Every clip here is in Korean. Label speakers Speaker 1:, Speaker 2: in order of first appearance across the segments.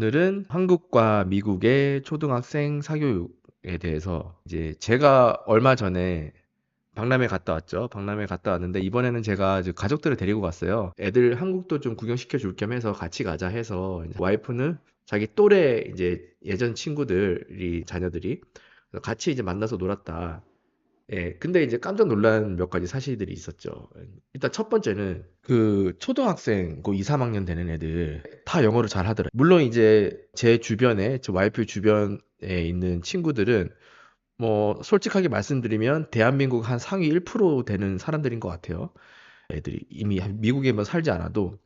Speaker 1: 오늘은 한국과 미국의 초등학생 사교육에 대해서 이제 제가 얼마 전에 박람회 갔다 왔죠. 박람회 갔다 왔는데 이번에는 제가 이제 가족들을 데리고 갔어요. 애들 한국도 좀 구경시켜 줄 겸 해서 같이 가자 해서 이제 와이프는 자기 또래 이제 예전 친구들이 자녀들이 그래서 같이 이제 만나서 놀았다. 예, 근데 이제 깜짝 놀란 몇 가지 사실들이 있었죠. 일단 첫 번째는 그 초등학생 그 2, 3학년 되는 애들 다 영어를 잘 하더라. 물론 이제 제 주변에, 제 와이프 주변에 있는 친구들은 뭐 솔직하게 말씀드리면 대한민국 한 상위 1% 되는 사람들인 것 같아요. 애들이 이미 미국에만 살지 않아도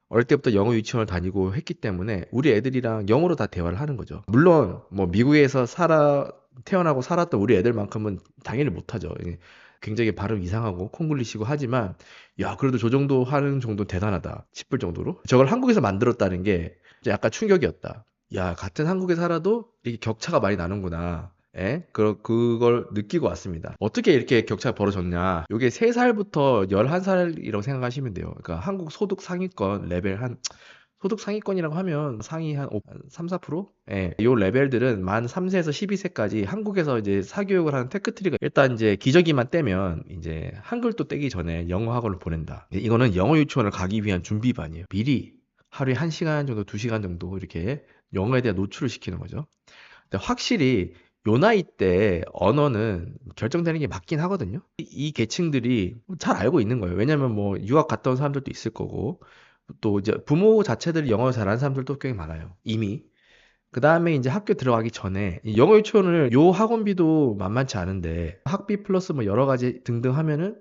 Speaker 1: 어릴 때부터 영어 유치원을 다니고 했기 때문에 우리 애들이랑 영어로 다 대화를 하는 거죠. 물론 뭐 미국에서 태어나고 살았던 우리 애들만큼은 당연히 못하죠. 굉장히 발음 이상하고 콩글리시고 하지만 야 그래도 저 정도 하는 정도 대단하다 싶을 정도로 저걸 한국에서 만들었다는 게 약간 충격이었다. 야 같은 한국에 살아도 이게 격차가 많이 나는구나. 예? 그걸 느끼고 왔습니다. 어떻게 이렇게 격차가 벌어졌냐? 요게 3살부터 11살이라고 생각하시면 돼요. 그러니까 한국 소득 상위권 레벨 소득 상위권이라고 하면 상위 한 3, 4%? 예. 요 레벨들은 만 3세에서 12세까지 한국에서 이제 사교육을 하는 테크트리가 일단 이제 기저귀만 떼면 이제 한글도 떼기 전에 영어 학원을 보낸다. 이거는 영어 유치원을 가기 위한 준비반이에요. 미리 하루에 1시간 정도, 2시간 정도 이렇게 영어에 대한 노출을 시키는 거죠. 근데 확실히 요 나이 때 언어는 결정되는 게 맞긴 하거든요. 이 계층들이 잘 알고 있는 거예요. 왜냐면 뭐 유학 갔다 온 사람들도 있을 거고 또 이제 부모 자체들이 영어 잘하는 사람들도 꽤 많아요. 이미. 그 다음에 이제 학교 들어가기 전에 이 영어 유치원을 요 학원비도 만만치 않은데 학비 플러스 뭐 여러 가지 등등 하면은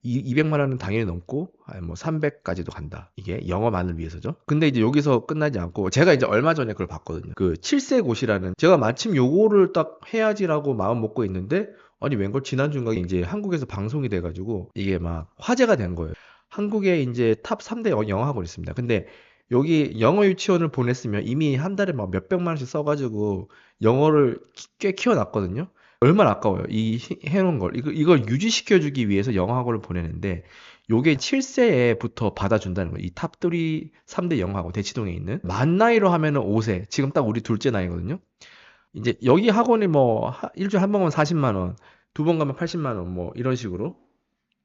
Speaker 1: 200만 원은 당연히 넘고 뭐 300까지도 간다. 이게 영어만을 위해서죠. 근데 이제 여기서 끝나지 않고 제가 이제 얼마 전에 그걸 봤거든요. 그 7세고시라는 제가 마침 요거를 딱 해야지라고 마음 먹고 있는데 아니 웬걸 지난주인가 이제 한국에서 방송이 돼가지고 이게 막 화제가 된 거예요. 한국에 이제 탑 3대 영어 학원이 있습니다. 근데 여기 영어 유치원을 보냈으면 이미 한 달에 막 몇백만 원씩 써가지고 영어를 꽤 키워놨거든요. 얼마나 아까워요. 해놓은 걸. 이걸 유지시켜주기 위해서 영어학원을 보내는데, 요게 7세부터 받아준다는 거예요. 이 탑3, 3대 영어학원, 대치동에 있는. 만 나이로 하면은 5세. 지금 딱 우리 둘째 나이거든요. 이제 여기 학원이 뭐, 일주일에 한 번 가면 40만 원, 2번 가면 80만 원, 뭐, 이런 식으로.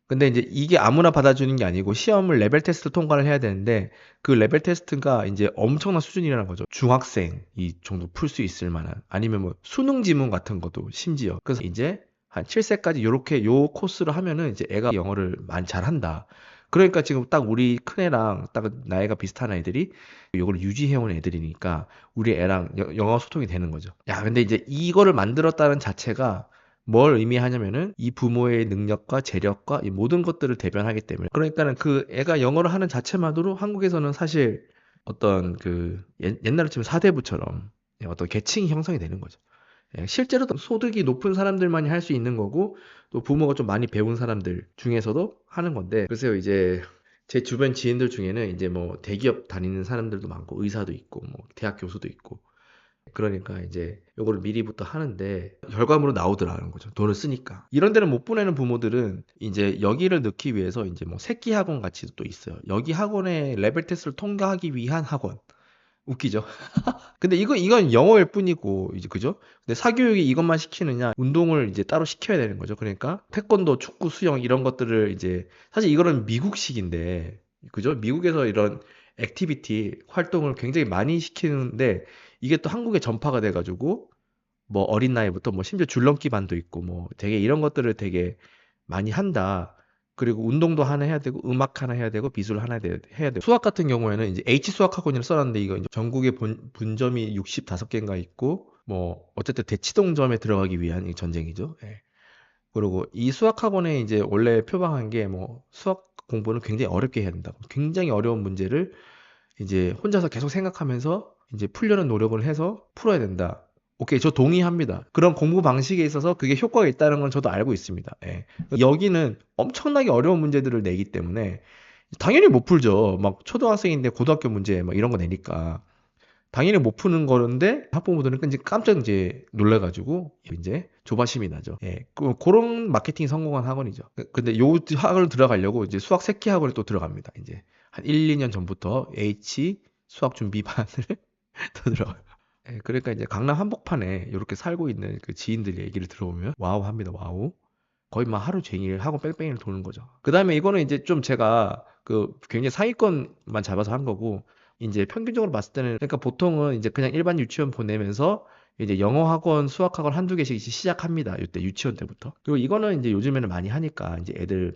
Speaker 1: 근데 이제 이게 아무나 받아주는 게 아니고 시험을 레벨 테스트 통과를 해야 되는데 그 레벨 테스트가 이제 엄청난 수준이라는 거죠. 중학생이 정도 풀 수 있을 만한 아니면 뭐 수능 지문 같은 것도 심지어 그래서 이제 한 7세까지 요렇게 요 코스를 하면은 이제 애가 영어를 많이 잘한다. 그러니까 지금 딱 우리 큰애랑 딱 나이가 비슷한 아이들이 요걸 유지해온 애들이니까 우리 애랑 영어 소통이 되는 거죠. 야, 근데 이제 이거를 만들었다는 자체가 뭘 의미하냐면은 이 부모의 능력과 재력과 이 모든 것들을 대변하기 때문에 그러니까는 그 애가 영어를 하는 자체만으로 한국에서는 사실 어떤 그 옛날로 치면 사대부처럼 어떤 계층이 형성이 되는 거죠. 예, 실제로 소득이 높은 사람들만이 할 수 있는 거고 또 부모가 좀 많이 배운 사람들 중에서도 하는 건데 그래서 이제 제 주변 지인들 중에는 이제 뭐 대기업 다니는 사람들도 많고 의사도 있고 뭐 대학 교수도 있고 그러니까 이제 요거를 미리부터 하는데 결과물은 나오더라는 거죠. 돈을 쓰니까. 이런 데는 못 보내는 부모들은 이제 여기를 넣기 위해서 이제 뭐 새끼 학원 같이 또 있어요. 여기 학원의 레벨 테스트를 통과하기 위한 학원. 웃기죠? 근데 이건 영어일 뿐이고 이제 그죠? 근데 사교육이 이것만 시키느냐? 운동을 이제 따로 시켜야 되는 거죠. 그러니까 태권도, 축구, 수영 이런 것들을 이제 사실 이거는 미국식인데 그죠? 미국에서 이런 액티비티 활동을 굉장히 많이 시키는데 이게 또 한국에 전파가 돼가지고 뭐 어린 나이부터 뭐 심지어 줄넘기 반도 있고 뭐 되게 이런 것들을 되게 많이 한다. 그리고 운동도 하나 해야 되고 음악 하나 해야 되고 미술 하나 해야 되고 수학 같은 경우에는 이제 H 수학 학원을 써놨는데 이거 이제 전국에 분점이 65개인가 있고 뭐 어쨌든 대치동점에 들어가기 위한 이 전쟁이죠. 예. 그리고 이 수학 학원에 이제 원래 표방한 게 뭐 수학 공부는 굉장히 어렵게 해야 된다. 굉장히 어려운 문제를 이제 혼자서 계속 생각하면서 이제 풀려는 노력을 해서 풀어야 된다. 오케이, 저 동의합니다. 그런 공부 방식에 있어서 그게 효과가 있다는 건 저도 알고 있습니다. 예. 여기는 엄청나게 어려운 문제들을 내기 때문에 당연히 못 풀죠. 막 초등학생인데 고등학교 문제 막 이런 거 내니까 당연히 못 푸는 거는데 학부모들은 이제 깜짝 이제 놀래가지고 이제 조바심이 나죠. 예, 그런 마케팅이 성공한 학원이죠. 근데 요 학원을 들어가려고 이제 수학 새끼 학원에 또 들어갑니다. 이제 한 1, 2년 전부터 H 수학 준비반을 더 들어가요. 예, 그러니까 이제 강남 한복판에 이렇게 살고 있는 그 지인들 얘기를 들어보면 와우 합니다. 와우. 거의 막 하루 종일 학원 뺑뺑이를 도는 거죠. 그다음에 이거는 이제 좀 제가 그 굉장히 상위권만 잡아서 한 거고 이제 평균적으로 봤을 때는 그러니까 보통은 이제 그냥 일반 유치원 보내면서 이제 영어 학원, 수학 학원 한두 개씩 이제 시작합니다. 이때 유치원 때부터. 그리고 이거는 이제 요즘에는 많이 하니까 이제 애들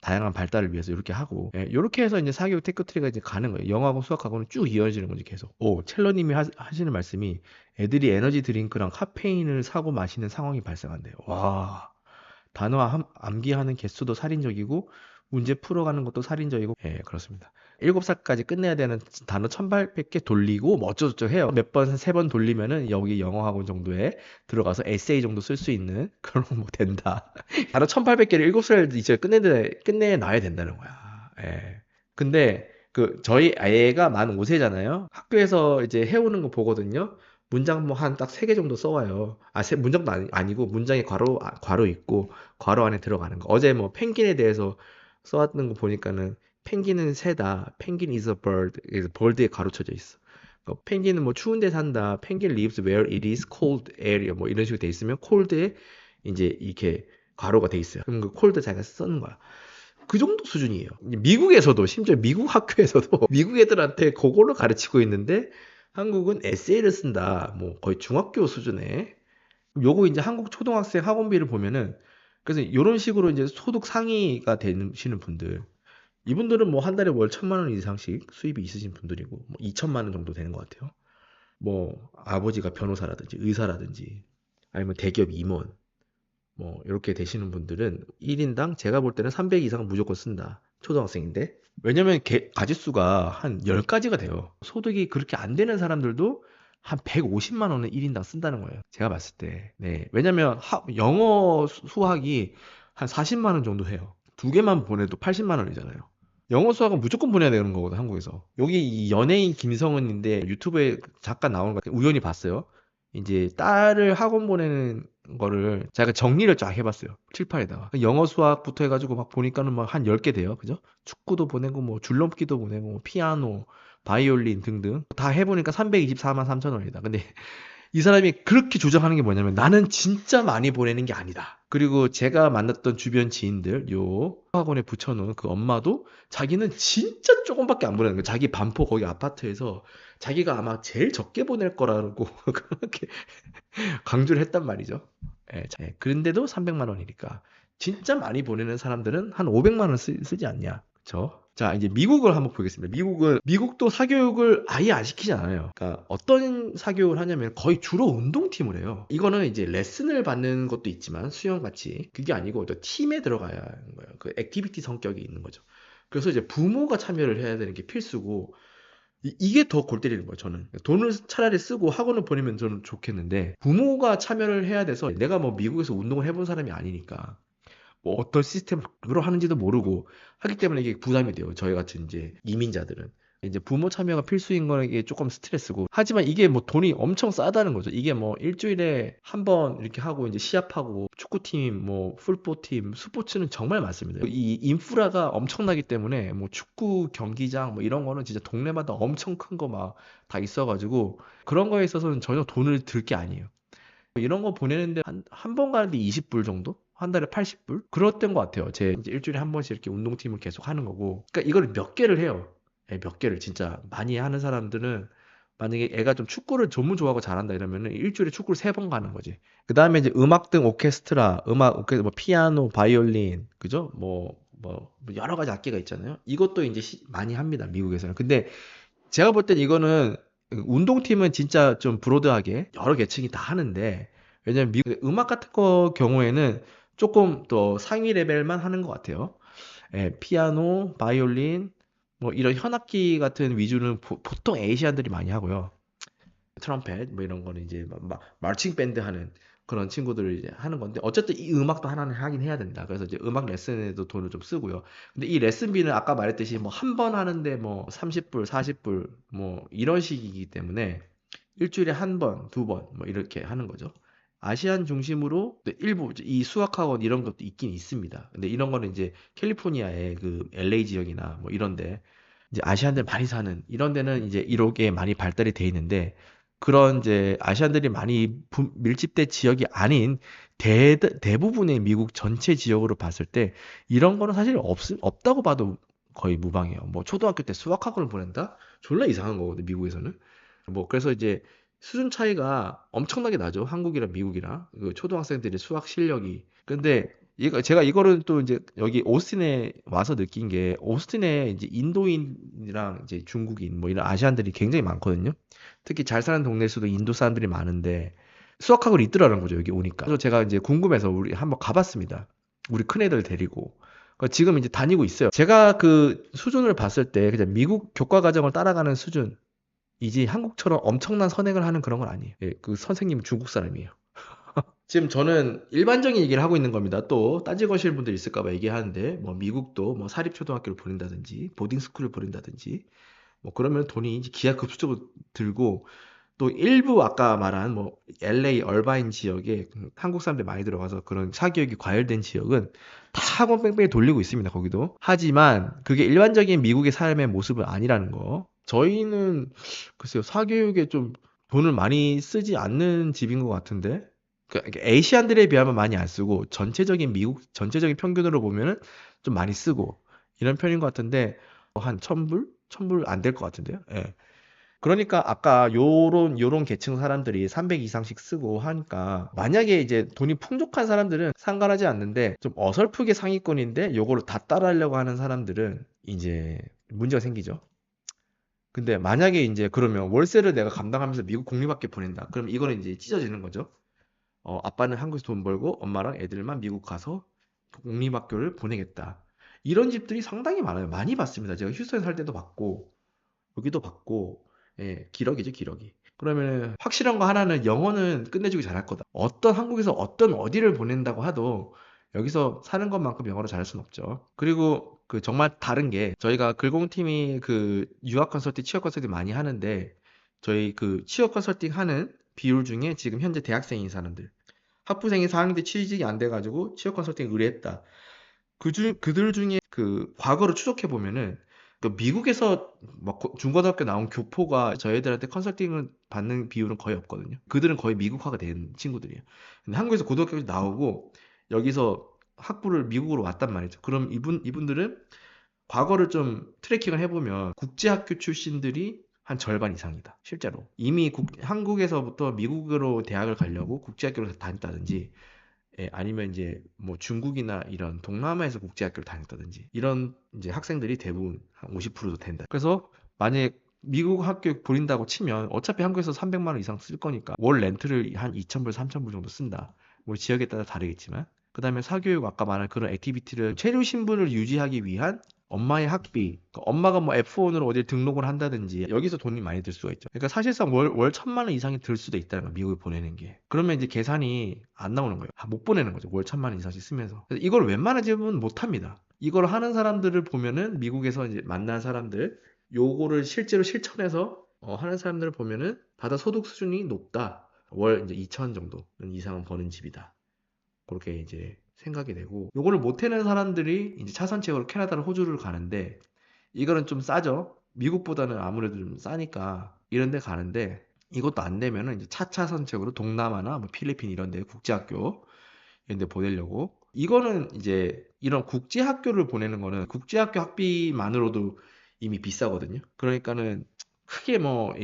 Speaker 1: 다양한 발달을 위해서 이렇게 하고 예, 이렇게 해서 이제 사교육 테크트리가 이제 가는 거예요. 영어하고 수학하고는 쭉 이어지는 거지 계속. 오, 첼러님이 하시는 말씀이 애들이 에너지 드링크랑 카페인을 사고 마시는 상황이 발생한대요. 와, 단어 암기하는 개수도 살인적이고 문제 풀어가는 것도 살인적이고 예, 그렇습니다. 7살까지 끝내야 되는 단어 1800개 돌리고 뭐 어쩌고저쩌고 해요. 몇 번, 세 번 돌리면은 여기 영어 학원 정도에 들어가서 에세이 정도 쓸 수 있는 그런 거 뭐 된다. 단어 1800개를 7살 이제 끝내놔야 된다는 거야. 예. 근데 그 저희 아이가 만 5세잖아요. 학교에서 이제 해오는 거 보거든요. 문장 뭐 한 딱 3개 정도 써와요. 문장도 아니고 문장에 괄호 있고 괄호 안에 들어가는 거. 어제 뭐 펭귄에 대해서 써왔던 거 보니까는 펭귄은 새다. 펭귄 is a bird. 그래서 bird에 가로쳐져 있어. 펭귄은 뭐 추운 데 산다. 펭귄 lives where it is cold area. 뭐 이런 식으로 돼 있으면 cold에 이제 이렇게 괄호가 돼 있어요. 그럼 그 cold 자기가 쓰는 거야. 그 정도 수준이에요. 미국에서도 심지어 미국 학교에서도 미국 애들한테 그걸로 가르치고 있는데 한국은 에세이를 쓴다. 뭐 거의 중학교 수준에. 요거 이제 한국 초등학생 학원비를 보면은 그래서 이런 식으로 이제 소득 상위가 되시는 분들 이분들은 뭐 한 달에 월 1,000만 원 이상씩 수입이 있으신 분들이고 뭐 2천만 원 정도 되는 것 같아요. 뭐 아버지가 변호사라든지 의사라든지 아니면 대기업 임원 뭐 이렇게 되시는 분들은 1인당 제가 볼 때는 300 이상은 무조건 쓴다. 초등학생인데. 왜냐면 가짓수가 한 10가지가 돼요. 소득이 그렇게 안 되는 사람들도 한 150만 원은 1인당 쓴다는 거예요. 제가 봤을 때. 네. 왜냐면 영어 수학이 한 40만 원 정도 해요. 두 개만 보내도 80만 원이잖아요. 영어 수학은 무조건 보내야 되는 거거든, 한국에서. 여기 이 연예인 김성은인데 유튜브에 잠깐 나오는 거 우연히 봤어요. 이제 딸을 학원 보내는 거를 제가 정리를 쫙 해봤어요. 칠판에다가. 영어 수학부터 해가지고 막 보니까는 막 한 10개 돼요. 그죠? 축구도 보내고 뭐 줄넘기도 보내고 뭐 피아노, 바이올린 등등 다 해보니까 324만 3천 원이다. 근데 이 사람이 그렇게 주장하는 게 뭐냐면 나는 진짜 많이 보내는 게 아니다. 그리고 제가 만났던 주변 지인들 요 학원에 붙여놓은 그 엄마도 자기는 진짜 조금밖에 안 보내는 거야. 자기 반포 거기 아파트에서 자기가 아마 제일 적게 보낼 거라고 그렇게 강조를 했단 말이죠. 예, 그런데도 300만 원이니까 진짜 많이 보내는 사람들은 한 500만 원 쓰지 않냐. 그쵸? 자, 이제 미국을 한번 보겠습니다. 미국도 사교육을 아예 안 시키지 않아요. 그러니까 어떤 사교육을 하냐면 거의 주로 운동팀을 해요. 이거는 이제 레슨을 받는 것도 있지만 수영같이 그게 아니고 또 팀에 들어가야 하는 거예요. 그 액티비티 성격이 있는 거죠. 그래서 이제 부모가 참여를 해야 되는 게 필수고 이게 더 골 때리는 거예요, 저는. 돈을 차라리 쓰고 학원을 보내면 저는 좋겠는데, 부모가 참여를 해야 돼서, 내가 뭐 미국에서 운동을 해본 사람이 아니니까, 뭐 어떤 시스템으로 하는지도 모르고 하기 때문에 이게 부담이 돼요. 저희 같은 이제 이민자들은. 이제 부모 참여가 필수인 거는 이게 조금 스트레스고. 하지만 이게 뭐 돈이 엄청 싸다는 거죠. 이게 뭐 일주일에 한 번 이렇게 하고 이제 시합하고 축구팀, 뭐 풀보팀, 스포츠는 정말 많습니다. 이 인프라가 엄청나기 때문에 뭐 축구 경기장 뭐 이런 거는 진짜 동네마다 엄청 큰 거 막 다 있어가지고 그런 거에 있어서는 전혀 돈을 들 게 아니에요. 이런 거 보내는데 한 번 가는데 20불 정도? 한 달에 80불? 그랬던 것 같아요. 제 이제 일주일에 한 번씩 이렇게 운동팀을 계속 하는 거고. 그러니까 이걸 몇 개를 해요. 예, 몇 개를 진짜 많이 하는 사람들은 만약에 애가 좀 축구를 전문 좋아하고 잘한다 이러면은 일주일에 축구를 3번 가는 거지. 그 다음에 이제 음악 등 오케스트라, 뭐 피아노, 바이올린, 그죠? 뭐 여러 가지 악기가 있잖아요. 이것도 이제 많이 합니다. 미국에서는. 근데 제가 볼 땐 이거는 운동팀은 진짜 좀 브로드하게 여러 계층이 다 하는데 왜냐면 미국 음악 같은 거 경우에는 조금 더 상위 레벨만 하는 것 같아요. 예, 피아노, 바이올린 뭐 이런 현악기 같은 위주는 보통 에이시안들이 많이 하고요. 트럼펫 뭐 이런 거는 이제 마칭 밴드 하는 그런 친구들을 이제 하는 건데 어쨌든 이 음악도 하나는 하긴 해야 된다. 그래서 이제 음악 레슨에도 돈을 좀 쓰고요. 근데 이 레슨비는 아까 말했듯이 뭐 한 번 하는데 뭐 30불, 40불 뭐 이런 식이기 때문에 일주일에 한 번, 두 번 뭐 이렇게 하는 거죠. 아시안 중심으로 일부 이 수학학원 이런 것도 있긴 있습니다. 근데 이런 거는 이제 캘리포니아의 그 LA 지역이나 뭐 이런데 이제 아시안들 많이 사는 이런 데는 이제 이렇게 많이 발달이 돼 있는데 그런 이제 아시안들이 많이 밀집된 지역이 아닌 대부분의 미국 전체 지역으로 봤을 때 이런 거는 사실 없다고 봐도 거의 무방해요. 뭐 초등학교 때 수학학원을 보낸다? 졸라 이상한 거거든요, 미국에서는. 뭐 그래서 이제 수준 차이가 엄청나게 나죠. 한국이랑 미국이랑 그 초등학생들의 수학 실력이. 근데 제가 이거를 또 이제 여기 오스틴에 와서 느낀 게 오스틴에 이제 인도인이랑 이제 중국인 뭐 이런 아시안들이 굉장히 많거든요. 특히 잘 사는 동네에서도 인도 사람들이 많은데 수학학원이 있더라는 거죠. 여기 오니까. 그래서 제가 이제 궁금해서 우리 한번 가봤습니다. 우리 큰애들 데리고. 그러니까 지금 이제 다니고 있어요. 제가 그 수준을 봤을 때 그냥 미국 교과 과정을 따라가는 수준이지 한국처럼 엄청난 선행을 하는 그런 건 아니에요. 예, 그 선생님은 중국 사람이에요. 지금 저는 일반적인 얘기를 하고 있는 겁니다. 또 따지고 하실 분들 있을까 봐 얘기하는데 뭐 미국도 뭐 사립초등학교를 보낸다든지 보딩스쿨을 보낸다든지 뭐 그러면 돈이 이제 기하급수적으로 들고 또 일부 아까 말한 뭐 LA 얼바인 지역에 한국 사람들이 많이 들어가서 그런 사교육이 과열된 지역은 다 학원 뺑뺑이 돌리고 있습니다. 거기도. 하지만 그게 일반적인 미국의 삶의 모습은 아니라는 거. 저희는 글쎄요 사교육에 좀 돈을 많이 쓰지 않는 집인 것 같은데 아시안들에 비하면 많이 안 쓰고 전체적인 미국 전체적인 평균으로 보면은 좀 많이 쓰고 이런 편인 것 같은데 한 1000불? 1000불 안 될 것 같은데요. 예. 그러니까 아까 요런 계층 사람들이 300 이상씩 쓰고 하니까 만약에 이제 돈이 풍족한 사람들은 상관하지 않는데 좀 어설프게 상위권인데 요거를 다 따라하려고 하는 사람들은 이제 문제가 생기죠. 근데 만약에 이제 그러면 월세를 내가 감당하면서 미국 공립학교 보낸다. 그럼 이거는 이제 찢어지는 거죠. 아빠는 한국에서 돈 벌고 엄마랑 애들만 미국 가서 공립학교를 보내겠다. 이런 집들이 상당히 많아요. 많이 봤습니다. 제가 휴스턴에 살 때도 봤고 여기도 봤고 예, 기러기죠 기러기. 그러면 확실한 거 하나는 영어는 끝내주기 잘할 거다. 어떤 한국에서 어떤 어디를 보낸다고 하도 여기서 사는 것만큼 영어를 잘할 수는 없죠. 그리고 그 정말 다른 게 저희가 글공팀이 그 유학 컨설팅, 취업 컨설팅 많이 하는데 저희 그 취업 컨설팅 하는 비율 중에 지금 현재 대학생인 사람들 학부생이 4학년 때 취직이 안 돼가지고 취업 컨설팅 의뢰했다. 그들 중에 그 과거를 추적해 보면은 그 미국에서 막 중고등학교 나온 교포가 저희들한테 컨설팅을 받는 비율은 거의 없거든요. 그들은 거의 미국화가 된 친구들이에요. 근데 한국에서 고등학교 나오고 여기서 학부를 미국으로 왔단 말이죠. 그럼 이분들은 과거를 좀 트래킹을 해보면 국제학교 출신들이 한 절반 이상이다. 실제로. 이미 한국에서부터 미국으로 대학을 가려고 국제학교를 다녔다든지 아니면 이제 뭐 중국이나 이런 동남아에서 국제학교를 다녔다든지 이런 이제 학생들이 대부분 한 50%도 된다. 그래서 만약에 미국 학교 보린다고 치면 어차피 한국에서 300만 원 이상 쓸 거니까 월 렌트를 한 2,000불, 3,000불 정도 쓴다. 뭐 지역에 따라 다르겠지만 그다음에 사교육 아까 말한 그런 액티비티를 체류 신분을 유지하기 위한 엄마의 학비, 그러니까 엄마가 뭐 F1으로 어딜 등록을 한다든지 여기서 돈이 많이 들 수가 있죠. 그러니까 사실상 월 1,000만 원 이상이 들 수도 있다는 거예요. 미국에 보내는 게. 그러면 이제 계산이 안 나오는 거예요. 못 보내는 거죠. 월 1,000만 원 이상씩 쓰면서. 그래서 이걸 웬만한 집은 못 합니다. 이걸 하는 사람들을 보면은 미국에서 이제 만난 사람들, 요거를 실제로 실천해서 하는 사람들을 보면은 바다 소득 수준이 높다. 월 이제 2천 정도 이상은 버는 집이다. 그렇게 이제 생각이 되고 요거를 못 해낸 사람들이 이제 차선책으로 캐나다를 호주를 가는데 이거는 좀 싸죠. 미국보다는 아무래도 좀 싸니까 이런 데 가는데 이것도 안 되면은 이제 차차선책으로 동남아나 뭐 필리핀 이런 데 국제학교 이런 데 보내려고 이거는 이제 이런 국제학교를 보내는 거는 국제학교 학비만으로도 이미 비싸거든요. 그러니까는 크게 뭐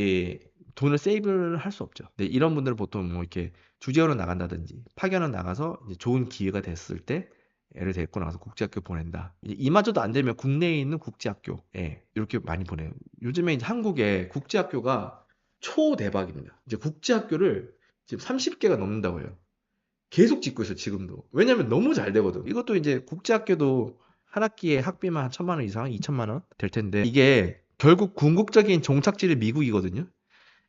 Speaker 1: 돈을 세이브를 할 수 없죠. 근데 이런 분들은 보통 뭐 이렇게 주재원을 나간다든지 파견을 나가서 이제 좋은 기회가 됐을 때 애를 데리고 나가서 국제학교 보낸다. 이마저도 안 되면 국내에 있는 국제학교에 이렇게 많이 보내요. 요즘에 이제 한국에 국제학교가 초대박입니다. 이제 국제학교를 지금 30개가 넘는다고 해요. 계속 짓고 있어 지금도. 왜냐면 너무 잘 되거든. 이것도 이제 국제학교도 한 학기에 학비만 한 1,000만 원 이상, 2천만 원 될 텐데 이게 결국 궁극적인 종착지는 미국이거든요.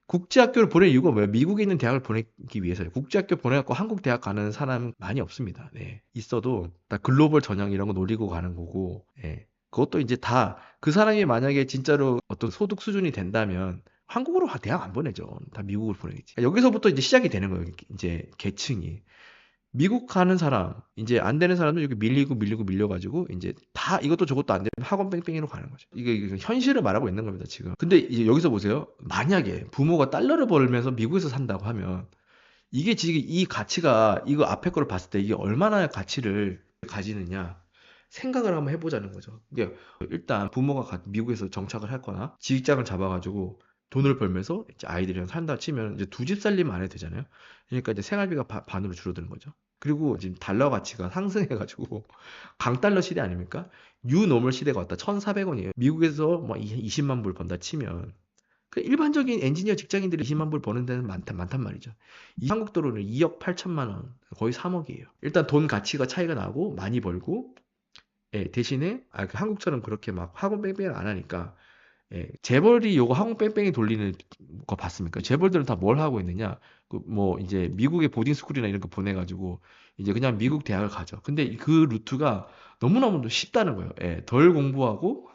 Speaker 1: 국제학교를 보낼 이유가 뭐예요? 미국에 있는 대학을 보내기 위해서요. 국제학교 보내갖고 한국 대학 가는 사람 많이 없습니다. 네. 있어도 다 글로벌 전형 이런 거 노리고 가는 거고, 예. 그것도 이제 다 그 사람이 만약에 진짜로 어떤 소득 수준이 된다면 한국으로 대학 안 보내죠. 다 미국으로 보내겠지. 여기서부터 이제 시작이 되는 거예요. 이제 계층이. 미국 가는 사람, 이제 안 되는 사람들 이렇게 밀려가지고, 이제 다 이것도 저것도 안 되면 학원 뺑뺑이로 가는 거죠. 이게 현실을 말하고 있는 겁니다, 지금. 근데 이제 여기서 보세요. 만약에 부모가 달러를 벌면서 미국에서 산다고 하면, 이게 지금 이 가치가, 이거 앞에 거를 봤을 때 이게 얼마나 가치를 가지느냐, 생각을 한번 해보자는 거죠. 이게 일단 부모가 미국에서 정착을 했거나 직장을 잡아가지고 돈을 벌면서 이제 아이들이랑 산다 치면 이제 두 집 살림 안 해도 되잖아요. 그러니까 이제 생활비가 반으로 줄어드는 거죠. 그리고 지금 달러 가치가 상승해가지고 강달러 시대 아닙니까? 뉴노멀 시대가 왔다. 1,400원이에요. 미국에서 뭐 20만 불 번다 치면 그 일반적인 엔지니어 직장인들이 20만 불 버는 데는 많단 말이죠. 이 한국 돈으로 2억 8천만 원, 거의 3억이에요. 일단 돈 가치가 차이가 나고 많이 벌고, 예, 대신에 그 한국처럼 그렇게 막 학원 뺑뺑이를 안 하니까, 예, 재벌이 요거 학원 뺑뺑이 돌리는 거 봤습니까? 재벌들은 다 뭘 하고 있느냐? 그 뭐 이제 미국의 보딩 스쿨이나 이런 거 보내가지고 이제 그냥 미국 대학을 가죠. 근데 그 루트가 너무너무 쉽다는 거예요. 예, 덜 공부하고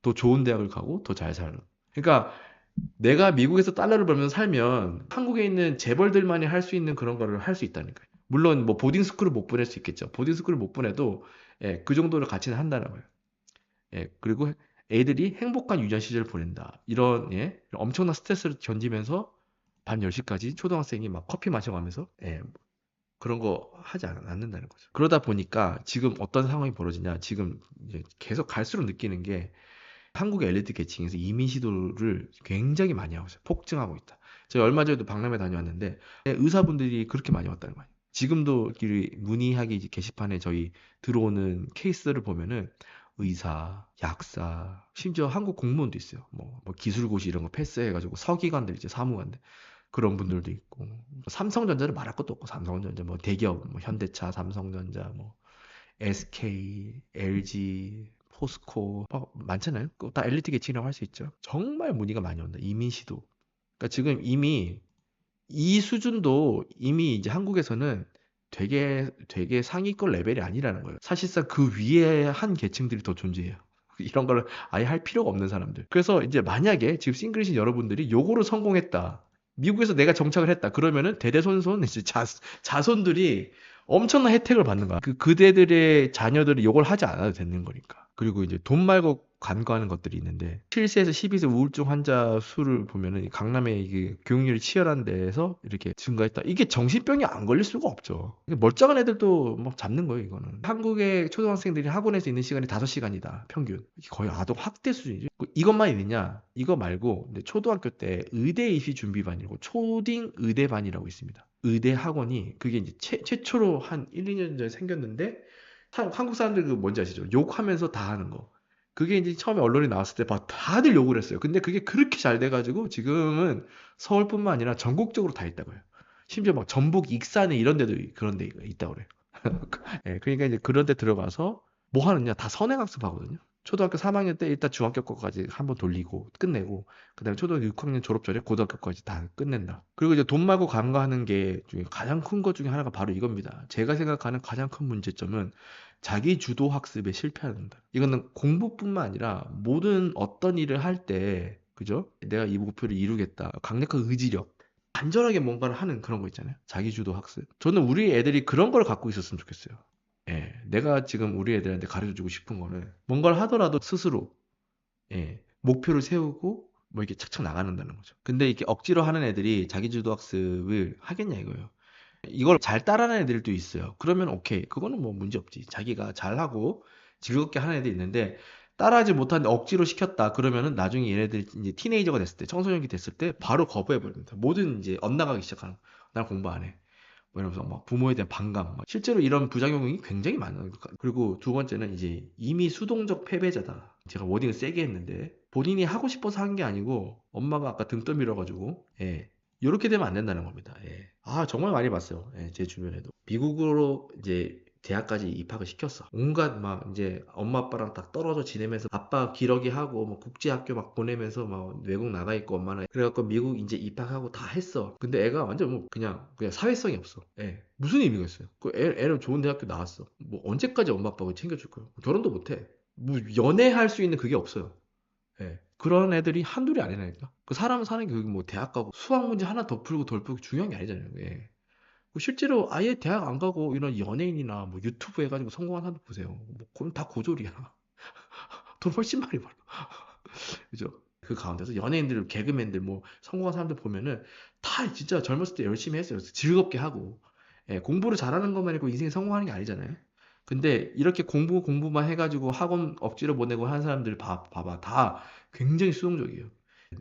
Speaker 1: 더 좋은 대학을 가고 더 잘 사는. 그러니까 내가 미국에서 달러를 벌면서 살면 한국에 있는 재벌들만이 할 수 있는 그런 거를 할 수 있다니까요. 물론 뭐 보딩 스쿨을 못 보낼 수 있겠죠. 보딩 스쿨을 못 보내도, 예, 그 정도를 가치는 한다는 거예요. 예, 그리고 애들이 행복한 유년 시절을 보낸다. 이런, 예, 엄청난 스트레스를 견디면서 밤 10시까지 초등학생이 막 커피 마셔가면서, 예, 그런 거 하지 않는다는 거죠. 그러다 보니까 지금 어떤 상황이 벌어지냐. 지금 이제 계속 갈수록 느끼는 게 한국의 엘리트 계층에서 이민 시도를 굉장히 많이 하고 있어요. 폭증하고 있다. 제가 얼마 전에도 박람회 다녀왔는데 의사분들이 그렇게 많이 왔다는 거예요. 지금도 문의하기 게시판에 저희 들어오는 케이스를 보면은 의사, 약사, 심지어 한국 공무원도 있어요. 뭐 기술고시 이런 거 패스해가지고 서기관들 이제 사무관들 그런 분들도 있고, 삼성전자를 말할 것도 없고, 삼성전자 뭐 대기업 뭐 현대차, 삼성전자 뭐 SK, LG, 포스코 많잖아요. 그거 다 엘리트 계층이라고 할 수 있죠. 정말 문의가 많이 온다. 이민 시도. 그러니까 지금 이미 이 수준도 이미 이제 한국에서는 되게 상위권 레벨이 아니라는 거예요. 사실상 그 위에 한 계층들이 더 존재해요. 이런 걸 아예 할 필요가 없는 사람들. 그래서 이제 만약에 지금 싱글이신 여러분들이 요거로 성공했다. 미국에서 내가 정착을 했다. 그러면은 대대손손 이제 자손들이 엄청난 혜택을 받는 거야. 그대들의 자녀들이 요걸 하지 않아도 되는 거니까. 그리고 이제 돈 말고 간과하는 것들이 있는데 7세에서 12세 우울증 환자 수를 보면은 강남에 이게 교육률이 치열한 데에서 이렇게 증가했다. 이게 정신병이 안 걸릴 수가 없죠. 멀쩡한 애들도 막 잡는 거예요, 이거는. 한국의 초등학생들이 학원에서 있는 시간이 5시간이다, 평균. 이게 거의 아동 학대 수준이죠. 이것만 있느냐? 이거 말고 초등학교 때 의대 입시 준비반이고 초딩 의대반이라고 있습니다. 의대 학원이 그게 이제 최초로 한 1, 2년 전에 생겼는데 한국 사람들 그 뭔지 아시죠? 욕하면서 다 하는 거. 그게 이제 처음에 언론에 나왔을 때 막 다들 욕을 했어요. 근데 그게 그렇게 잘 돼가지고 지금은 서울뿐만 아니라 전국적으로 다 있다고 해요. 심지어 막 전북 익산에 이런 데도 그런 데가 있다고 그래요. 예, 그러니까 이제 그런 데 들어가서 뭐 하느냐? 다 선행학습 하거든요. 초등학교 3학년 때 일단 중학교 거까지 한번 돌리고 끝내고 그다음에 초등학교 6학년 졸업 전에 고등학교까지 다 끝낸다. 그리고 이제 돈 말고 간과하는 게 중에 가장 큰 것 중에 하나가 바로 이겁니다. 제가 생각하는 가장 큰 문제점은 자기 주도 학습에 실패한다. 이거는 공부뿐만 아니라 모든 어떤 일을 할 때, 그죠? 내가 이 목표를 이루겠다. 강력한 의지력. 간절하게 뭔가를 하는 그런 거 있잖아요. 자기 주도 학습. 저는 우리 애들이 그런 걸 갖고 있었으면 좋겠어요. 예. 내가 지금 우리 애들한테 가르쳐 주고 싶은 거는 뭔가를 하더라도 스스로, 예, 목표를 세우고 뭐 이렇게 착착 나가는다는 거죠. 근데 이렇게 억지로 하는 애들이 자기 주도 학습을 하겠냐 이거예요. 이걸 잘 따라하는 애들도 있어요. 그러면 오케이. 그거는 뭐 문제 없지. 자기가 잘하고 즐겁게 하는 애들이 있는데 따라하지 못하는데 억지로 시켰다. 그러면은 나중에 얘네들이 이제 티네이저가 됐을 때, 청소년기 됐을 때 바로 거부해 버립니다. 뭐든 이제 엇나가기 시작하는 거야. 난 공부 안 해. 뭐 이러면서 막 부모에 대한 반감. 실제로 이런 부작용이 굉장히 많아요. 그리고 두 번째는 이제 이미 수동적 패배자다. 제가 워딩을 세게 했는데 본인이 하고 싶어서 한 게 아니고 엄마가 아까 등 떠밀어가지고, 예, 이렇게 되면 안 된다는 겁니다. 예. 아, 정말 많이 봤어요. 예, 제 주변에도. 미국으로 이제 대학까지 입학을 시켰어. 온갖 막 이제 엄마 아빠랑 딱 떨어져 지내면서 아빠 기러기 하고 뭐 국제학교 막 보내면서 막 외국 나가 있고 엄마는 그래갖고 미국 이제 입학하고 다 했어. 근데 애가 완전 뭐 그냥 사회성이 없어. 예. 무슨 의미가 있어요? 애는 좋은 대학교 나왔어. 뭐 언제까지 엄마 아빠가 챙겨줄 거야? 결혼도 못 해. 뭐 연애할 수 있는 그게 없어요. 예. 그런 애들이 한둘이 아니라니까. 그 사람 사는 게 뭐 대학 가고 수학 문제 하나 더 풀고 덜 풀고 중요한 게 아니잖아요. 예. 실제로 아예 대학 안 가고 이런 연예인이나 뭐 유튜브 해가지고 성공한 사람들 보세요. 뭐 그럼 다 고졸이야. 돈 훨씬 많이 벌어. 그죠? 그 가운데서 연예인들, 개그맨들, 뭐 성공한 사람들 보면은 다 진짜 젊었을 때 열심히 했어요. 즐겁게 하고. 예, 공부를 잘하는 것만 아니고 인생에 성공하는 게 아니잖아요. 근데 이렇게 공부만 해가지고 학원 억지로 보내고 하는 사람들 봐봐. 다 굉장히 수동적이에요.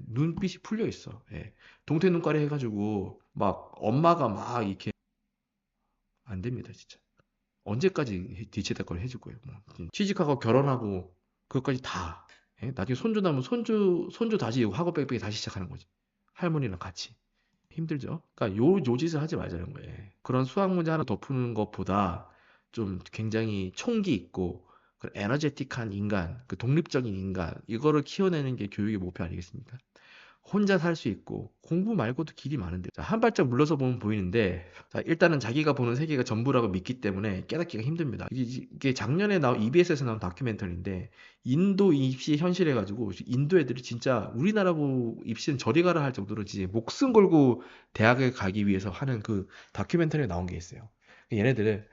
Speaker 1: 눈빛이 풀려 있어. 예. 동태 눈깔이 해가지고 막 엄마가 막 이렇게 안 됩니다, 진짜. 언제까지 뒤치다 걸 해줄 거예요. 뭐. 취직하고 결혼하고 그것까지 다. 예? 나중에 손주 나면 손주 다시 학업 빽빽이 다시 시작하는 거지. 할머니랑 같이. 힘들죠. 그러니까 요 짓을 하지 말자는 거예요. 그런 수학 문제 하나 더 푸는 것보다 좀 굉장히 총기 있고 그 에너제틱한 인간, 그 독립적인 인간 이거를 키워내는 게 교육의 목표 아니겠습니까? 혼자 살 수 있고 공부 말고도 길이 많은데 자, 한 발짝 물러서 보면 보이는데 자, 일단은 자기가 보는 세계가 전부라고 믿기 때문에 깨닫기가 힘듭니다. 이게 작년에 나온 EBS에서 나온 다큐멘터리인데 인도 입시 현실 해가지고 인도 애들이 진짜 우리나라 입시는 저리 가라 할 정도로 진짜 목숨 걸고 대학에 가기 위해서 하는 그 다큐멘터리에 나온 게 있어요. 얘네들은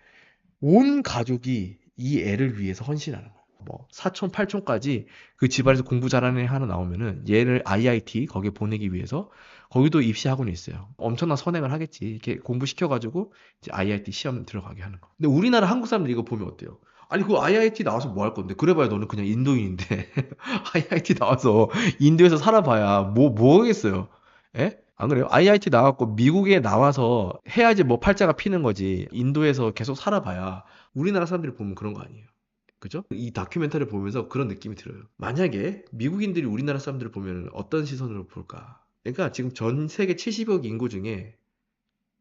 Speaker 1: 온 가족이 이 애를 위해서 헌신하는 거야. 뭐 사촌, 팔촌까지 그 집안에서 공부 잘하는 애 하나 나오면은 얘를 IIT 거기에 보내기 위해서 거기도 입시 학원이 있어요. 엄청난 선행을 하겠지. 이렇게 공부시켜가지고 이제 IIT 시험 들어가게 하는 거. 근데 우리나라 한국 사람들 이거 보면 어때요? 아니 그 IIT 나와서 뭐 할 건데? 그래봐야 너는 그냥 인도인인데 IIT 나와서 인도에서 살아봐야 뭐 하겠어요? 예? 안 그래요? IIT 나왔고 미국에 나와서 해야지 뭐 팔자가 피는 거지. 인도에서 계속 살아봐야 우리나라 사람들이 보면 그런 거 아니에요. 그죠? 이 다큐멘터리를 보면서 그런 느낌이 들어요. 만약에 미국인들이 우리나라 사람들을 보면 어떤 시선으로 볼까? 그러니까 지금 전 세계 70억 인구 중에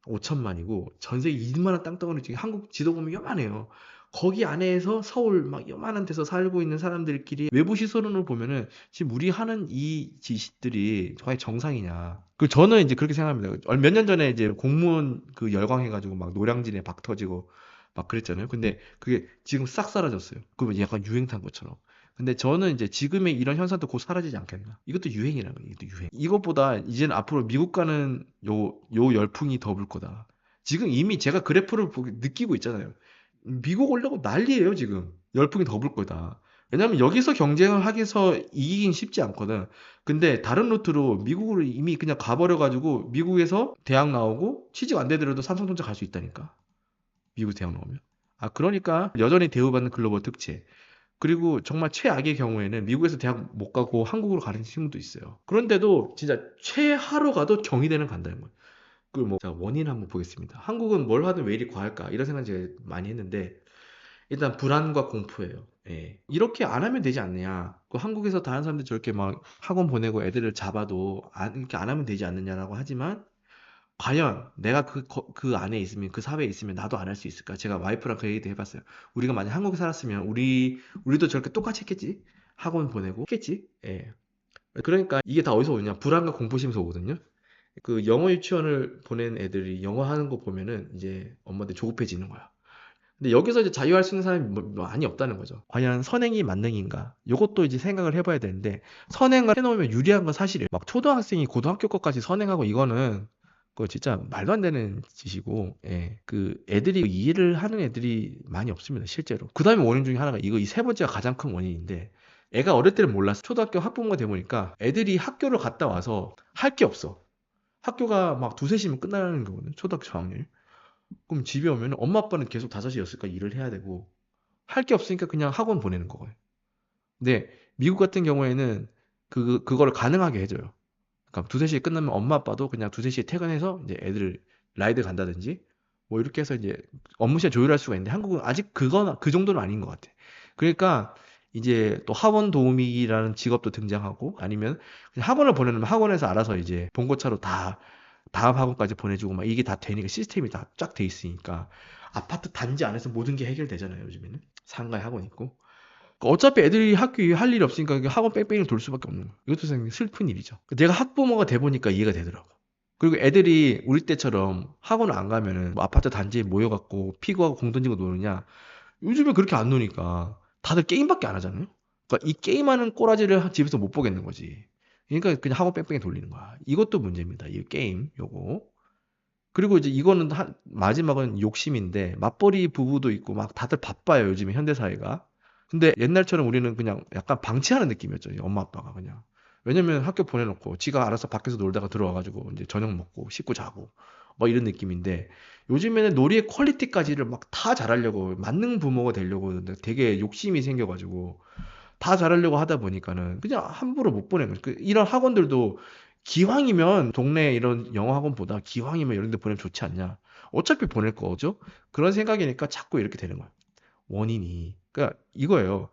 Speaker 1: 5천만이고 전 세계 이만한 땅덩어리 중에 한국 지도 보면 요만해요. 거기 안에서 서울 막 요만한 데서 살고 있는 사람들끼리 외부 시선으로 보면은 지금 우리 하는 이 짓들이 과연 정상이냐. 그 저는 이제 그렇게 생각합니다. 몇 년 전에 이제 공무원 그 열광해가지고 막 노량진에 박 터지고 막 그랬잖아요. 근데 그게 지금 싹 사라졌어요. 그러면 약간 유행 탄 것처럼. 근데 저는 이제 지금의 이런 현상도 곧 사라지지 않겠나. 이것도 유행이라는 거예요. 이것도 유행. 이것보다 이제는 앞으로 미국 가는 요 열풍이 더 불 거다. 지금 이미 제가 그래프를 느끼고 있잖아요. 미국 오려고 난리예요, 지금. 열풍이 더 불 거다. 왜냐면 여기서 경쟁을 하기서 이기긴 쉽지 않거든. 근데 다른 루트로 미국으로 이미 그냥 가버려가지고 미국에서 대학 나오고 취직 안 되더라도 삼성전자 갈 수 있다니까. 미국 대학 나오면. 아, 그러니까 여전히 대우받는 글로벌 특채. 그리고 정말 최악의 경우에는 미국에서 대학 못 가고 한국으로 가는 친구도 있어요. 그런데도 진짜 최하로 가도 경희대는 간다는 거예요. 그 뭐, 자, 원인 한번 보겠습니다. 한국은 뭘 하든 왜 이리 과할까? 이런 생각 제가 많이 했는데, 일단 불안과 공포예요. 예. 이렇게 안 하면 되지 않느냐. 그 한국에서 다른 사람들 저렇게 막 학원 보내고 애들을 잡아도 이렇게 안 하면 되지 않느냐라고 하지만, 과연 내가 그 안에 있으면, 그 사회에 있으면 나도 안 할 수 있을까? 제가 와이프랑 그 얘기도 해봤어요. 우리가 만약 한국에 살았으면, 우리도 저렇게 똑같이 했겠지? 학원 보내고 했겠지? 예. 그러니까 이게 다 어디서 오냐? 불안과 공포심에서 오거든요. 그 영어 유치원을 보낸 애들이 영어 하는 거 보면은 이제 엄마들 조급해지는 거야. 근데 여기서 이제 자유할 수 있는 사람이 많이 없다는 거죠. 과연 선행이 만능인가? 이것도 이제 생각을 해봐야 되는데 선행을 해놓으면 유리한 건 사실이에요. 막 초등학생이 고등학교 것까지 선행하고 이거는 그거 진짜 말도 안 되는 짓이고, 예. 그 애들이 이해를 하는 애들이 많이 없습니다, 실제로. 그 다음에 원인 중에 하나가 이 세 번째가 가장 큰 원인인데 애가 어릴 때는 몰랐어. 초등학교 학부모가 돼 보니까 애들이 학교를 갔다 와서 할 게 없어. 학교가 막 2, 3시면 끝나는 거거든. 초등학교 저학년이. 그럼 집에 오면 엄마 아빠는 계속 5시, 6시까지 일을 해야 되고 할 게 없으니까 그냥 학원 보내는 거예요. 근데 미국 같은 경우에는 그거를 가능하게 해줘요. 그러니까 2, 3시에 끝나면 엄마 아빠도 그냥 2, 3시에 퇴근해서 이제 애들 라이드 간다든지 뭐 이렇게 해서 이제 업무 시간 조율할 수가 있는데 한국은 아직 그 정도는 아닌 것 같아. 그러니까 이제 또 학원 도우미라는 직업도 등장하고 아니면 그냥 학원을 보내면 학원에서 알아서 이제 봉고차로 다 다음 학원까지 보내주고 막 이게 다 되니까 시스템이 다 쫙 돼 있으니까 아파트 단지 안에서 모든 게 해결되잖아요, 요즘에는. 상가에 학원 있고. 그러니까 어차피 애들이 학교에 할 일이 없으니까 학원 뺑뺑이를 돌 수밖에 없는 거예요. 이것도 상당히 슬픈 일이죠. 내가 학부모가 돼 보니까 이해가 되더라고. 그리고 애들이 우리 때처럼 학원을 안 가면은 뭐 아파트 단지에 모여갖고 피구하고 공 던지고 노느냐. 요즘에 그렇게 안 노니까 다들 게임밖에 안 하잖아요. 그러니까 이 게임하는 꼬라지를 집에서 못 보겠는 거지. 그러니까 그냥 학원 뺑뺑이 돌리는 거야. 이것도 문제입니다. 이 게임 요거. 그리고 이제 이거는 마지막은 욕심인데 맞벌이 부부도 있고 막 다들 바빠요, 요즘에 현대 사회가. 근데 옛날처럼 우리는 그냥 약간 방치하는 느낌이었죠, 이 엄마 아빠가 그냥. 왜냐면 학교 보내놓고 지가 알아서 밖에서 놀다가 들어와가지고 이제 저녁 먹고 씻고 자고 뭐 이런 느낌인데, 요즘에는 놀이의 퀄리티까지를 막 다 잘하려고 만능 부모가 되려고 되게 욕심이 생겨가지고 다 잘하려고 하다 보니까는 그냥 함부로 못 보내는 거죠. 이런 학원들도 기왕이면 동네 이런 영어 학원보다 기왕이면 이런 데 보내면 좋지 않냐. 어차피 보낼 거죠. 그런 생각이니까 자꾸 이렇게 되는 거야. 원인이. 그러니까 이거예요.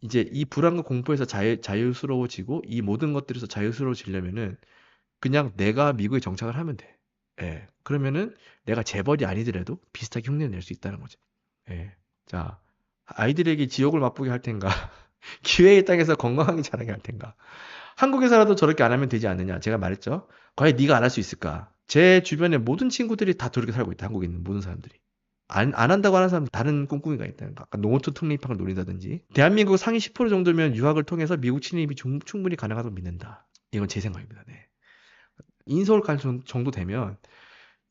Speaker 1: 이제 이 불안과 공포에서 자유스러워지고 이 모든 것들에서 자유스러워지려면은 그냥 내가 미국에 정착을 하면 돼. 예. 그러면은 내가 재벌이 아니더라도 비슷하게 흉내 낼 수 있다는 거지. 예. 자, 아이들에게 지옥을 맛보게 할 텐가? 기회의 땅에서 건강하게 자라게 할 텐가? 한국에서라도 저렇게 안 하면 되지 않느냐? 제가 말했죠. 과연 네가 안 할 수 있을까? 제 주변에 모든 친구들이 다 저렇게 살고 있다. 한국에 있는 모든 사람들이. 안 한다고 하는 사람 다른 꼼꼼이가 있다. 아까 농어촌 특립학을 노린다든지. 대한민국 상위 10% 정도면 유학을 통해서 미국 진입이 충분히 가능하다고 믿는다. 이건 제 생각입니다. 네. 인서울 갈 정도 되면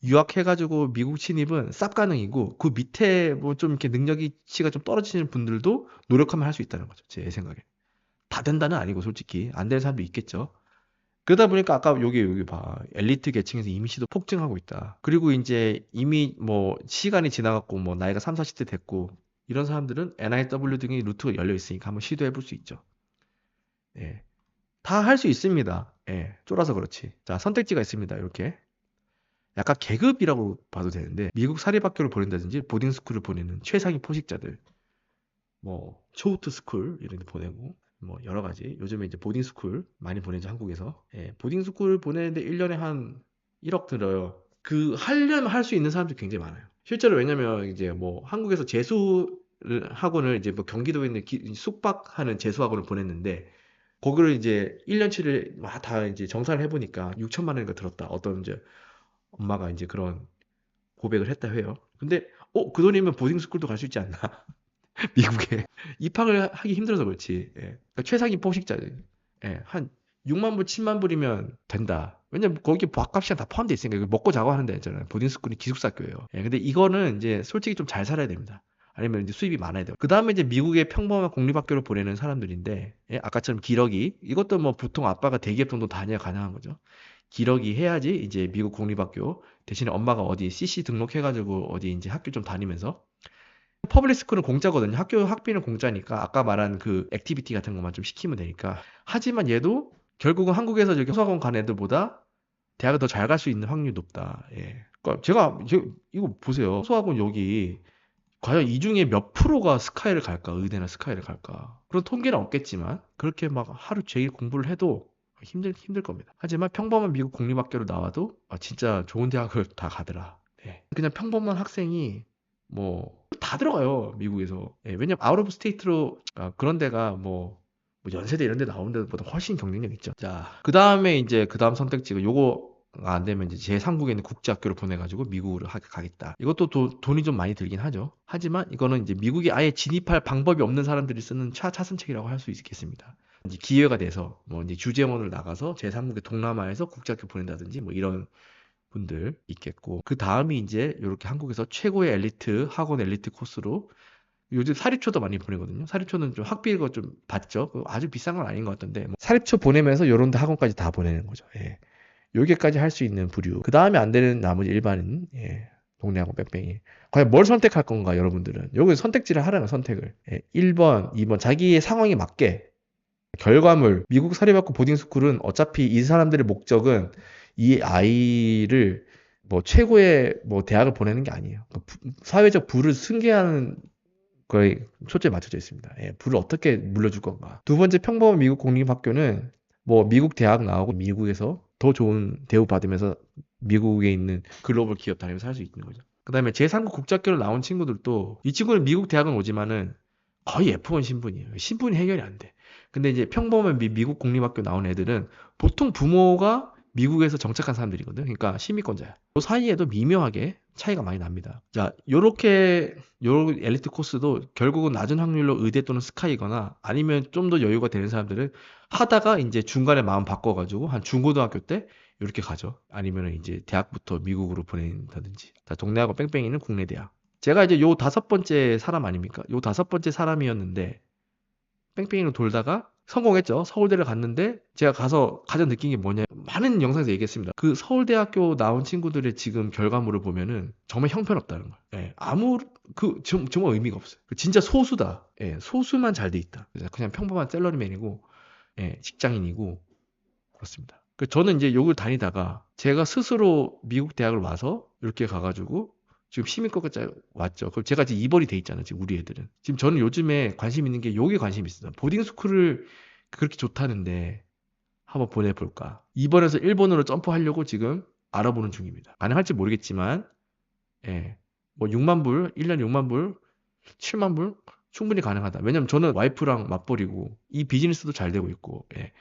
Speaker 1: 유학해가지고 미국 진입은 쌉 가능이고, 그 밑에 뭐 좀 이렇게 능력치가 좀 떨어지는 분들도 노력하면 할 수 있다는 거죠. 제 생각에. 다 된다는 아니고 솔직히 안 되는 사람도 있겠죠. 그러다 보니까 아까 여기 봐. 엘리트 계층에서 임시도 폭증하고 있다. 그리고 이제 이미 뭐 시간이 지나갔고 뭐 나이가 3, 40대 됐고 이런 사람들은 NIW 등의 루트가 열려 있으니까 한번 시도해 볼 수 있죠. 예. 다 할 수 있습니다. 예. 쫄아서 그렇지. 자, 선택지가 있습니다. 이렇게. 약간 계급이라고 봐도 되는데, 미국 사립학교를 보낸다든지 보딩스쿨을 보내는 최상위 포식자들, 뭐 초우트 스쿨 이런 데 보내고 뭐 여러 가지 요즘에 이제 보딩스쿨 많이 보내죠, 한국에서. 예, 보딩스쿨 보내는데 1년에 한 1억 들어요. 그 하려면 할 수 있는 사람들이 굉장히 많아요. 실제로. 왜냐면 이제 뭐 한국에서 재수 학원을 이제 뭐 경기도에 있는 숙박하는 재수 학원을 보냈는데, 거기를 이제 1년치를 다 이제 정산을 해보니까 6천만 원인가 들었다. 어떤 이제 엄마가 이제 그런 고백을 했다 해요. 근데 그 돈이면 보딩스쿨도 갈 수 있지 않나? 미국에 입학을 하기 힘들어서 그렇지. 예. 그러니까 최상위 포식자들. 예. 한 6만 불, 7만 불이면 된다. 왜냐면 거기 밥값이랑 다 포함되어 있으니까. 이거 먹고 자고 하는 데 있잖아요. 보딩스쿨이 기숙사교예요. 예. 근데 이거는 이제 솔직히 좀 잘 살아야 됩니다. 아니면 이제 수입이 많아야 돼요. 그 다음에 이제 미국의 평범한 공립학교를 보내는 사람들인데, 예, 아까처럼 기러기, 이것도 뭐 보통 아빠가 대기업 정도 다녀야 가능한 거죠. 기러기 해야지 이제 미국 공립학교, 대신에 엄마가 어디 CC 등록해가지고 어디 이제 학교 좀 다니면서. 퍼블릭 스쿨은 공짜거든요. 학교 학비는 공짜니까 아까 말한 그 액티비티 같은 것만 좀 시키면 되니까. 하지만 얘도 결국은 한국에서 저기 호사관 간 애들보다 대학을 더 잘 갈 수 있는 확률이 높다. 예. 그러니까 이거 보세요. 호사학원 여기 과연 이 중에 몇 프로가 스카이를 갈까? 의대나 스카이를 갈까? 그런 통계는 없겠지만 그렇게 막 하루 종일 공부를 해도 힘들 겁니다. 하지만 평범한 미국 공립학교로 나와도 진짜 좋은 대학을 다 가더라. 네. 그냥 평범한 학생이 뭐 다 들어가요, 미국에서. 예, 왜냐면 아웃 오브 스테이트로 그런 데가 뭐 연세대 이런 데 나오는 데보다 훨씬 경쟁력 있죠. 자, 그 다음에 이제 그 다음 선택지가 요거가 안 되면 이제 제3국에 있는 국제학교를 보내가지고 미국으로 가겠다. 이것도 돈이 좀 많이 들긴 하죠. 하지만 이거는 이제 미국에 아예 진입할 방법이 없는 사람들이 쓰는 차선책이라고 할 수 있겠습니다. 이제 기회가 돼서 뭐 이제 주재원을 나가서 제3국의 동남아에서 국제학교 보낸다든지 뭐 이런 분들 있겠고, 그 다음이 이제 이렇게 한국에서 최고의 엘리트 학원 엘리트 코스로 요즘 사립초도 많이 보내거든요. 사립초는 좀 학비가 좀 받죠. 아주 비싼 건 아닌 것 같던데 뭐 사립초 보내면서 요런 데 학원까지 다 보내는 거죠. 예. 요게까지 할 수 있는 부류. 그 다음에 안 되는 나머지 일반인, 예. 동네 학원 뺑뺑이. 과연 뭘 선택할 건가, 여러분들은? 여기 선택지를 하라는 선택을. 예. 1번, 2번 자기의 상황에 맞게 결과물. 미국 사립학교 보딩스쿨은 어차피 이 사람들의 목적은 이 아이를 뭐 최고의 뭐 대학을 보내는 게 아니에요. 사회적 부를 승계하는 거에 초점이 맞춰져 있습니다. 예, 부를 어떻게 물려줄 건가. 두 번째, 평범한 미국 공립학교는 뭐 미국 대학 나오고 미국에서 더 좋은 대우 받으면서 미국에 있는 글로벌 기업 다니면서 할 수 있는 거죠. 그 다음에 제3국 국제학교를 나온 친구들도, 이 친구는 미국 대학은 오지만은 거의 F1 신분이에요. 신분이 해결이 안 돼. 근데 이제 평범한 미국 공립학교 나온 애들은 보통 부모가 미국에서 정착한 사람들이거든. 그러니까 시민권자야. 그 사이에도 미묘하게 차이가 많이 납니다. 자, 요 엘리트 코스도 결국은 낮은 확률로 의대 또는 스카이거나 아니면 좀 더 여유가 되는 사람들은 하다가 이제 중간에 마음 바꿔가지고 한 중고등학교 때 이렇게 가죠. 아니면 이제 대학부터 미국으로 보낸다든지. 자, 동네하고 뺑뺑이는 국내 대학. 제가 이제 요 5번째 사람 아닙니까? 요 5번째 사람이었는데 뺑뺑이로 돌다가 성공했죠. 서울대를 갔는데 제가 가서 가장 느낀 게 뭐냐. 많은 영상에서 얘기했습니다. 그 서울대학교 나온 친구들의 지금 결과물을 보면은 정말 형편없다는 거예요. 예, 정말 의미가 없어요. 진짜 소수다. 예, 소수만 잘 돼 있다. 그냥 평범한 샐러리맨이고, 예, 직장인이고, 그렇습니다. 저는 이제 여길 다니다가 제가 스스로 미국 대학을 와서 이렇게 가가지고 지금 시민권까지 왔죠. 그럼 제가 지금 입원이 돼 있잖아요. 지금 우리 애들은. 지금 저는 요즘에 관심 있는 게 여기에 관심이 있어요. 보딩스쿨을 그렇게 좋다는데 한번 보내볼까. 2번에서 1번으로 점프하려고 지금 알아보는 중입니다. 가능할지 모르겠지만, 예, 뭐 6만 불, 1년에 6만 불, 7만 불 충분히 가능하다. 왜냐면 저는 와이프랑 맞벌이고 이 비즈니스도 잘 되고 있고, 예.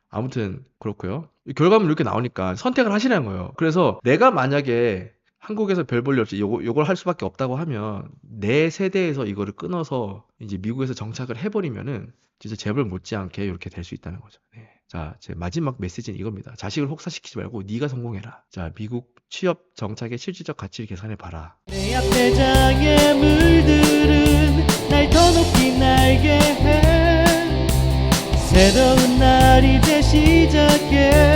Speaker 1: 아무튼 그렇고요. 결과물 이렇게 나오니까 선택을 하시라는 거예요. 그래서 내가 만약에 한국에서 별 볼 일 없이 요걸 할 수밖에 없다고 하면 내 세대에서 이거를 끊어서 이제 미국에서 정착을 해버리면은 진짜 재벌 못지않게 이렇게 될 수 있다는 거죠. 네. 자, 제 마지막 메시지는 이겁니다. 자식을 혹사시키지 말고 네가 성공해라. 자, 미국 취업 정착의 실질적 가치를 계산해 봐라.
Speaker 2: 내 앞에 장의 물들은 날 더 높이 날게 해 새로운 날 이제 시작해